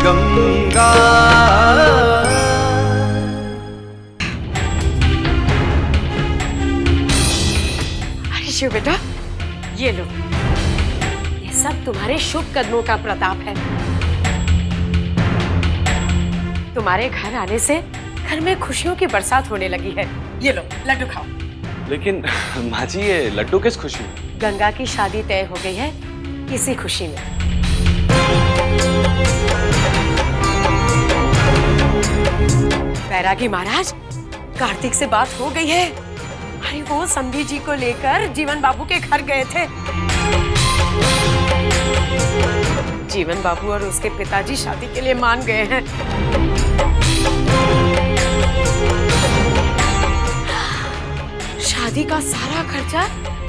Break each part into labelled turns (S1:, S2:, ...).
S1: गंगा।
S2: अरे शिव बेटा, ये लो, ये सब तुम्हारे शुभ कदमों का प्रताप है। तुम्हारे घर आने से घर में खुशियों की बरसात होने लगी है। ये लो, लड्डू खाओ।
S3: लेकिन माँ जी, ये लड्डू किस खुशी में?
S2: गंगा की शादी तय हो गई है, इसी खुशी में। बैरागी महाराज, कार्तिक से बात हो गई है। अरे वो समधी जी को लेकर जीवन बाबू के घर गए थे। जीवन बाबू और उसके पिताजी शादी के लिए मान गए हैं। शादी का सारा खर्चा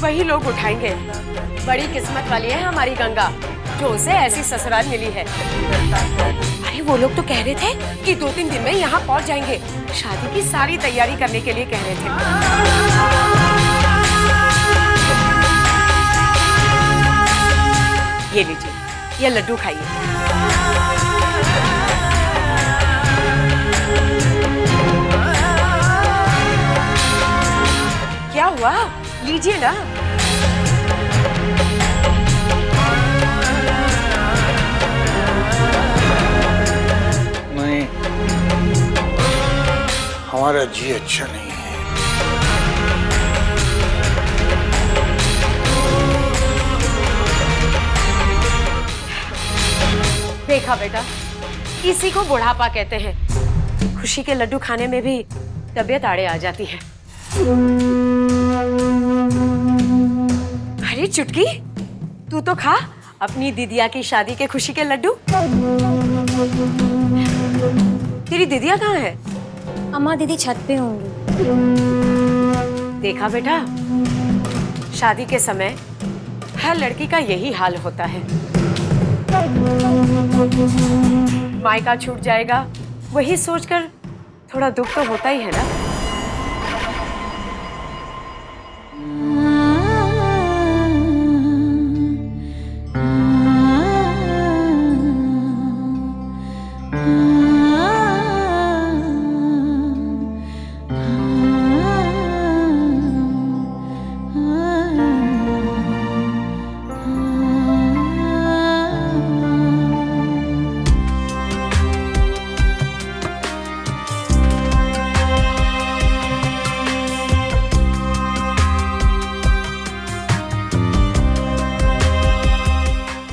S2: वही लोग उठाएंगे। बड़ी किस्मत वाली है हमारी गंगा, जो उसे ऐसी ससुराल मिली है। अरे वो लोग तो कह रहे थे कि 2-3 दिन में यहाँ पहुँच जाएंगे। शादी की सारी तैयारी करने के लिए कह रहे थे। ये लीजिए, ये लड्डू खाइए। क्या हुआ? लीजिए ना।
S4: नहीं, हमारा जी अच्छा नहीं है।
S2: देखा बेटा, इसी को बुढ़ापा कहते हैं। खुशी के लड्डू खाने में भी तबीयत आड़े आ जाती है। अरे चुटकी, तू तो खा अपनी दीदिया की शादी के खुशी के लड्डू। तेरी दीदिया कहाँ है?
S5: अम्मा दीदी छत पे होंगी।
S2: देखा बेटा, शादी के समय हर लड़की का यही हाल होता है। मायका छूट जाएगा, वही सोचकर थोड़ा दुख तो होता ही है ना।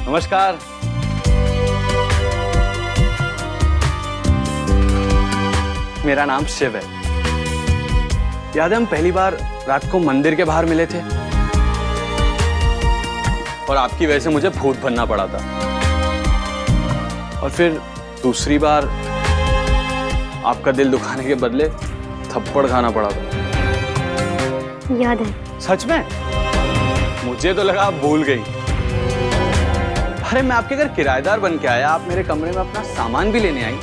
S3: नमस्कार। मेरा नाम शिव है। याद है हम पहली बार रात को मंदिर के बाहर मिले थे और आपकी वजह से मुझे भूत बनना पड़ा था। और फिर दूसरी बार आपका दिल दुखाने के बदले थप्पड़ खाना पड़ा था।
S5: याद है।
S3: सच में? मुझे तो लगा आप भूल गई। अरे मैं आपके घर किराएदार बन के आया, आप मेरे कमरे में अपना सामान भी लेने आई।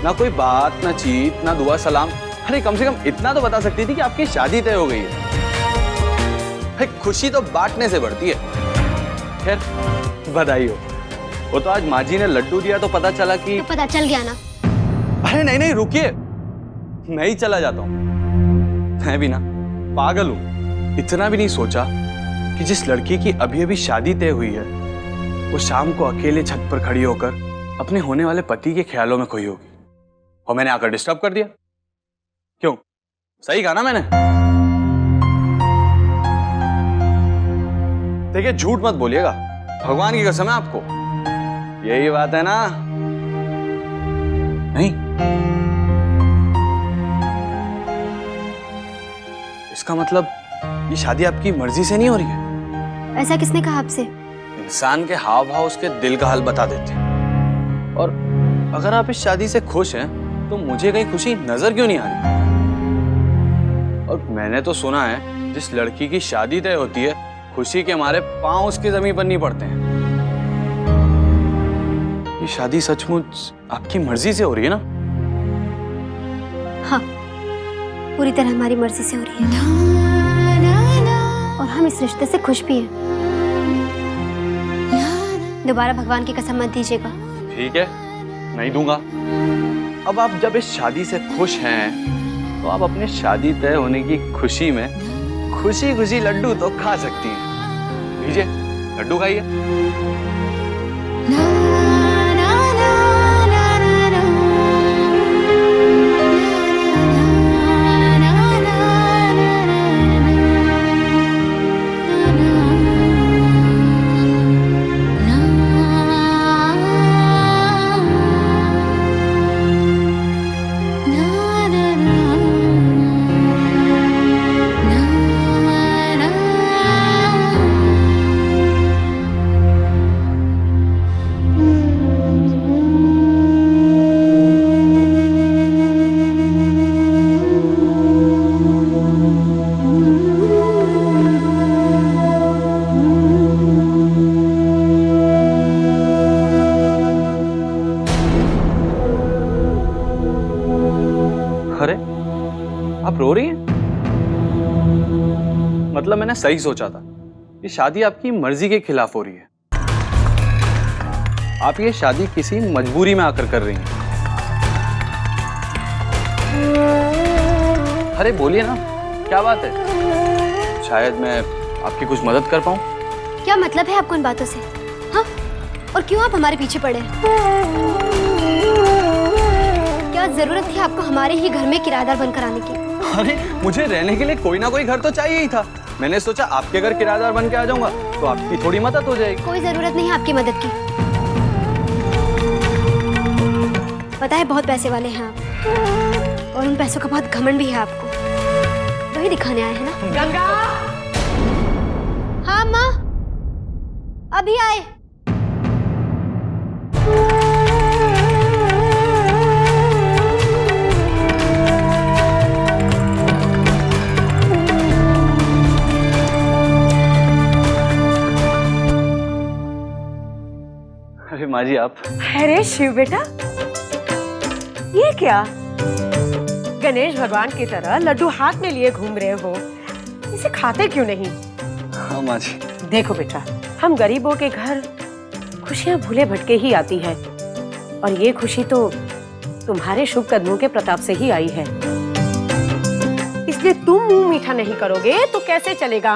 S3: ना कोई बात, ना चीत, ना दुआ सलाम। अरे कम से कम इतना तो बता सकती थी कि आपकी शादी तय हो गई है। अरे खुशी तो बांटने से बढ़ती है। खैर बधाई हो। वो तो आज माँ जी ने लड्डू दिया तो पता चला कि...
S5: तो पता चल गया ना।
S3: अरे नहीं नहीं, रुकिए, मैं ही चला जाता हूँ। मैं भी ना पागल हूँ, इतना भी नहीं सोचा कि जिस लड़की की अभी अभी शादी तय हुई है वो शाम को अकेले छत पर खड़ी होकर अपने होने वाले पति के ख्यालों में खोई होगी, और मैंने आकर डिस्टर्ब कर दिया। क्यों? सही कहा ना मैंने? देखिए, झूठ मत बोलिएगा, भगवान की कसम है आपको। यही बात है ना? नहीं? इसका मतलब ये शादी आपकी मर्जी से नहीं हो रही है?
S5: ऐसा किसने कहा आपसे?
S3: इंसान के हाव भाव उसके दिल का हाल बता देते हैं। और अगर आप इस शादी से खुश हैं तो मुझे कहीं खुशी नजर क्यों नहीं आ रही? और मैंने तो सुना है जिस लड़की की शादी तय होती है खुशी के मारे पांव उसकी जमीन पर नहीं पड़ते हैं। ये शादी सचमुच आपकी मर्जी से हो रही है ना?
S5: हाँ, पूरी तरह हमारी मर्जी से हो रही है और हम इस रिश्ते से खुश भी हैं। दोबारा भगवान की कसम मत दीजिएगा।
S3: ठीक है, नहीं दूंगा। अब आप जब इस शादी से खुश हैं तो आप अपने शादी तय होने की खुशी में खुशी खुशी लड्डू तो खा सकती हैं। लीजिए, लड्डू खाइए। अरे, आप रो रही हैं? मतलब मैंने सही सोचा था, ये शादी आपकी मर्जी के खिलाफ हो रही है। आप ये शादी किसी मजबूरी में आकर कर रही हैं। अरे बोलिए ना, क्या बात है? शायद मैं आपकी कुछ मदद कर पाऊं।
S5: क्या मतलब है आपको इन बातों से? हाँ? और क्यों आप हमारे पीछे पड़े? क्या जरूरत थी आपको हमारे ही घर में किराएदार बनकर आने की?
S3: अरे मुझे रहने के लिए कोई ना कोई घर तो चाहिए ही था। मैंने सोचा आपके घर किराएदार बन के आ जाऊंगा तो आपकी थोड़ी मदद हो जाएगी।
S5: कोई जरूरत नहीं है आपकी मदद की। पता है बहुत पैसे वाले हैं आप, और उन पैसों का बहुत घमंड भी है आपको। वही दिखाने आए हैं ना?
S2: गंगा!
S5: हाँ माँ, अभी आए।
S3: अरे माँ जी आप।
S2: अरे शिव बेटा, ये क्या? गणेश भगवान की तरह लड्डू हाथ में लिए घूम रहे हो, इसे खाते क्यों नहीं?
S3: हाँ माँ जी।
S2: देखो बेटा, हम गरीबों के घर खुशियां भूले भटके ही आती है, और ये खुशी तो तुम्हारे शुभ कदमों के प्रताप से ही आई है। इसलिए तुम मुंह मीठा नहीं करोगे तो कैसे चलेगा?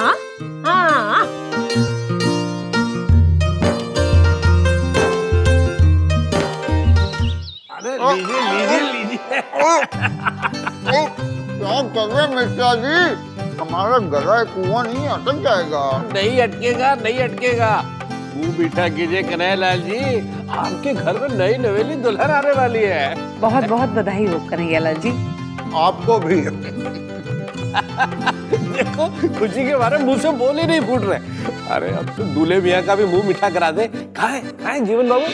S2: हाँ।
S4: लीजिए लीजिए लीजिए। क्या कर रहे हैं मिश्रा जी? हमारा गला कुआं नहीं अटक जाएगा।
S1: नहीं अटकेगा, नहीं अटकेगा। मुंह मीठा कीजिए कन्हैयालाल जी, आपके घर में नई नवेली दुल्हन आने वाली है।
S2: बहुत बहुत बधाई हो कन्हैयालाल जी।
S4: आपको भी।
S1: देखो खुशी के बारे में मुंह से बोल ही नहीं फूट रहे। अरे अब तो दूल्हे मियां का भी मुंह मीठा करा दे। खाए खाए जीवन बाबू।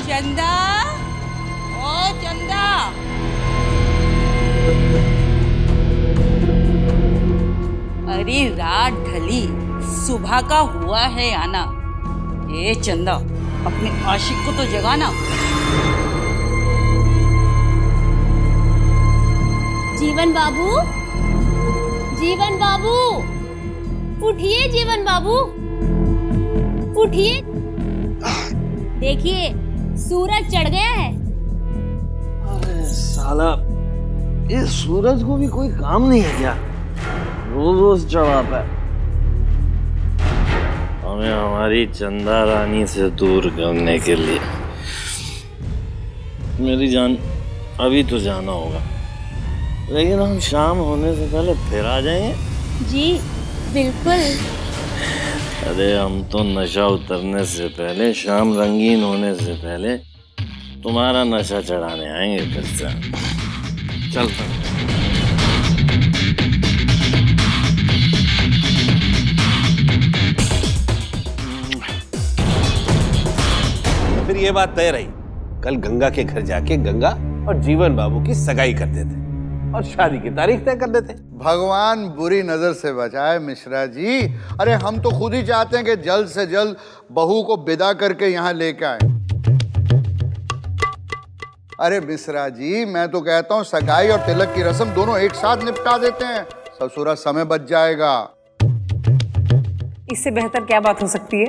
S6: चंदा, ओ चंदा, अरे रात ढली, सुबह का हुआ है आना। ए चंदा, अपने आशिक को तो जगाना।
S5: जीवन बाबू, जीवन बाबू, उठिए जीवन बाबू, उठिए। देखिए सूरज चढ़ गया है।
S1: अरे साला, इस सूरज को भी कोई काम नहीं है क्या? रोज रोज चढ़ाता है। हमें हमारी चंदा रानी से दूर करने के लिए मेरी जान अभी तो जाना होगा, लेकिन हम शाम होने से पहले फिर आ जाएंगे।
S5: जी बिल्कुल।
S1: अरे हम तो नशा उतरने से पहले, शाम रंगीन होने से पहले तुम्हारा नशा चढ़ाने आएंगे फिर से। चल फिर ये बात तय रही, कल गंगा के घर जाके गंगा और जीवन बाबू की सगाई करते थे।
S7: और शादी की तारीख तय कर देते।
S4: भगवान बुरी नजर से बचाए मिश्रा जी। अरे हम तो खुद ही चाहते हैं कि जल्द से जल्द बहू को विदा करके यहाँ लेके आए। अरे मिश्रा जी, मैं तो कहता हूँ सगाई और तिलक की रस्म दोनों एक साथ निपटा देते हैं, ससुरा समय बच जाएगा।
S2: इससे बेहतर क्या बात हो सकती है?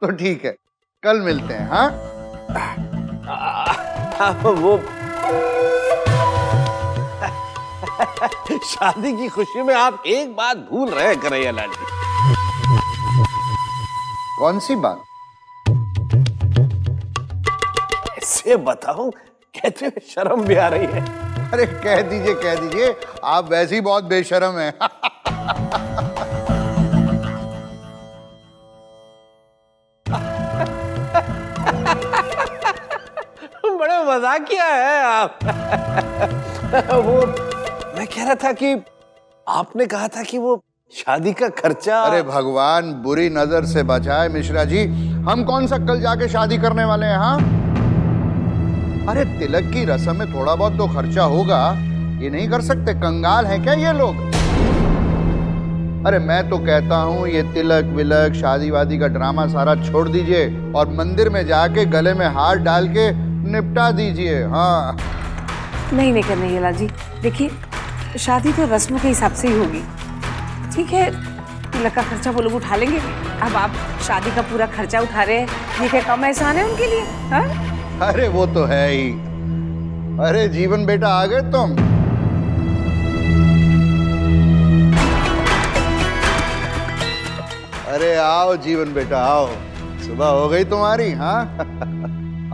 S4: तो ठीक है, कल मिलते हैं। हाँ
S7: वो शादी की खुशी में आप एक बात भूल रहे हैं कन्हैया लाल जी।
S4: कौन सी बात?
S7: ऐसे बताऊं, कहते हुए शर्म भी आ रही है।
S4: अरे कह दीजिए, आप वैसे ही बहुत बेशर्म हैं।
S7: बड़े मजाकिया है आप। वो मैं कह रहा था कि आपने कहा था कि वो शादी का खर्चा।
S4: अरे भगवान बुरी नजर से बचाए मिश्रा जी, हम कौन सा कल जाके शादी करने वाले हैं? हाँ, अरे तिलक की रस्म में थोड़ा बहुत तो खर्चा होगा, ये नहीं कर सकते? कंगाल हैं क्या ये लोग? अरे मैं तो कहता हूँ ये तिलक विलक शादी वादी का ड्रामा सारा छोड़ दीजिए और मंदिर में जाके गले में हार डाल के निपटा दीजिए। हाँ
S2: नहीं कन्हैया लाल जी, देखिए शादी तो रस्मों के हिसाब से ही होगी। ठीक है, तिलक का खर्चा वो लोग उठा लेंगे। अब आप शादी का पूरा खर्चा उठा रहे हैं, ये क्या कम एहसान है उनके लिए? हाँ?
S4: अरे वो तो है ही। अरे जीवन बेटा आ गए तुम। अरे आओ जीवन बेटा आओ, सुबह हो गई तुम्हारी। हाँ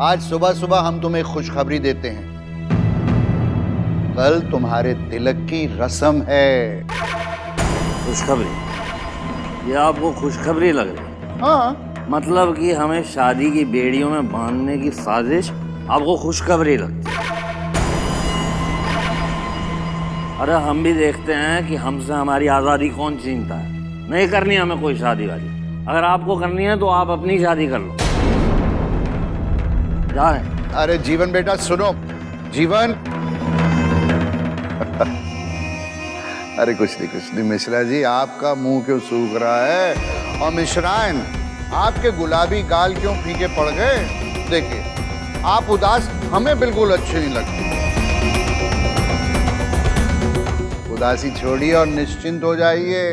S4: आज सुबह सुबह हम तुम्हें खुशखबरी देते हैं, कल तुम्हारे तिलक की रस्म है।
S1: खुशखबरी? ये आपको खुशखबरी लग रही है?
S4: हाँ
S1: मतलब कि हमें शादी की बेड़ियों में बांधने की साजिश आपको खुशखबरी लगती है? अरे हम भी देखते हैं कि हमसे हमारी आज़ादी कौन छीनता है। नहीं करनी हमें कोई शादी वादी, अगर आपको करनी है तो आप अपनी शादी कर लो। जा रहे हैं?
S4: अरे जीवन बेटा सुनो, जीवन। अरे कुछ नहीं मिश्रा जी, आपका मुंह क्यों सूख रहा है? और मिश्रायन, आपके गुलाबी गाल क्यों फीके पड़ गए? देखिए आप उदास हमें बिल्कुल अच्छे नहीं लगते। उदासी छोड़िए और निश्चिंत हो जाइए।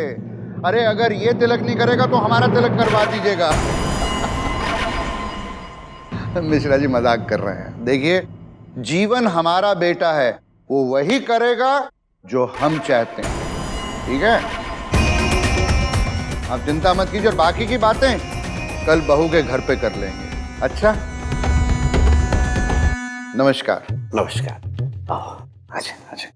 S4: अरे अगर ये तिलक नहीं करेगा तो हमारा तिलक करवा दीजिएगा। मिश्रा जी मजाक कर रहे हैं। देखिए जीवन हमारा बेटा है, वो वही करेगा जो हम चाहते हैं। ठीक है, आप चिंता मत कीजिए, बाकी की बातें कल बहू के घर पे कर लेंगे। अच्छा नमस्कार।
S7: नमस्कार। आओ, अच्छा।